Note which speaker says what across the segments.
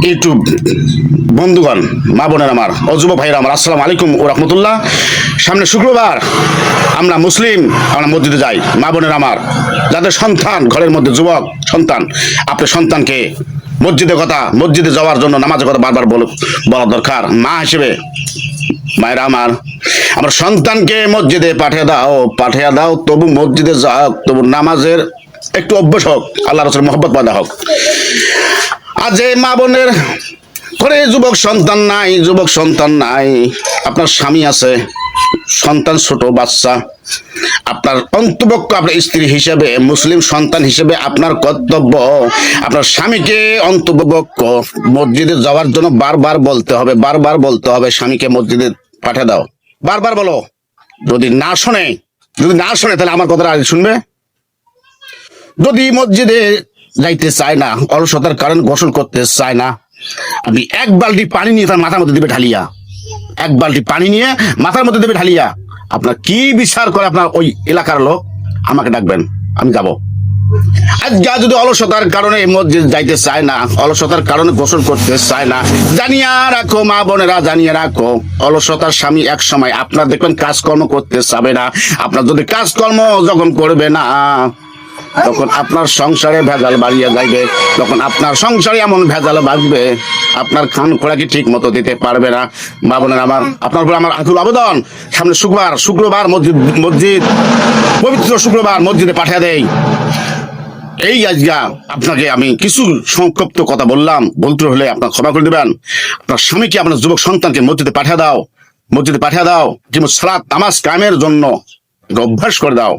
Speaker 1: YouTube বন্ধুগণ, মা বোনের আমার ও যুবক ভাইরা আমার, আসসালামু আলাইকুম ও রহমতুল্লাহ। সামনে শুক্রবার আমরা মুসলিম, আমরা মসজিদে যাই। মা বোনের আমার, যাদের সন্তান ঘরের মধ্যে যুবক সন্তান, আপনি সন্তানকে মসজিদে যাওয়ার জন্য নামাজের কথা বারবার বলা দরকার। মা হিসেবে মায়েরা আমার সন্তানকে মসজিদে পাঠিয়ে দাও, তবু মসজিদে যাও, তবু নামাজের একটু অভ্যাস হোক, আল্লাহ রাসূলের মহব্বত পয়দা হোক। আজ এই মা বোনের ঘরে যুবক সন্তান নাই, আপনার স্বামী আছে, সন্তান ছোট বাচ্চা, আপনার অন্তপক্ষ, আপনার স্ত্রী হিসেবে, মুসলিম সন্তান হিসেবে আপনার কর্তব্য আপনার স্বামীকে অন্তপক্ষ মসজিদে যাওয়ার জন্য বারবার বলতে হবে স্বামীকে মসজিদে পাঠিয়ে দাও। বারবার বলো। যদি না শোনে তাহলে আমার কথাটা আগে শুনবে। যদি মসজিদে যাইতে চায় না, অলসতার কারণে গোসল করতে চায় না, আপনি এক বালতি পানি নিয়ে তার মাথার মধ্যে দেবে ঢালিয়া, আপনার কি বিচার করে আপনার ওই এলাকার লোক, আমাকে ডাকবেন, আমি যাব। আজকে যদি অলসতার কারণে মসজিদ যাইতে চায় না, অলসতার কারণে গোসল করতে চায় না, জানিয়া রাখো মা বোনেরা, জানিয়ে রাখো, অলসতার স্বামী এক সময় আপনার দেখবেন কাজকর্ম করতে চাবে না। আপনার যদি কাজকর্ম যখন করবে না, তখন আপনার সংসারে ভেজাল বাড়িয়ে যাইবে, তখন আপনার সংসারে এমন ভেজাল বাঁচবে, আপনার খান খোরাকি ঠিক মতো দিতে পারবে না। মা বোনের আমার, আপনার উপর আমার আকুল আবেদন, সামনে শুক্রবার মসজিদ পবিত্র শুক্রবার মসজিদে পাঠিয়ে দেই। এই আজকে আপনাকে আমি কিছু সংক্ষিপ্ত কথা বললাম, বলতে হলে আপনার ক্ষমা করে দেবেন। আপনার স্বামীকে, আপনার যুবক সন্তানকে মসজিদে পাঠিয়ে দাও, যেমন সালাত নামাজ কায়েমের জন্য অভ্যাস করে দাও।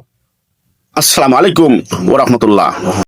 Speaker 1: আসসালামু আলাইকুম ওয়া রাহমাতুল্লাহ।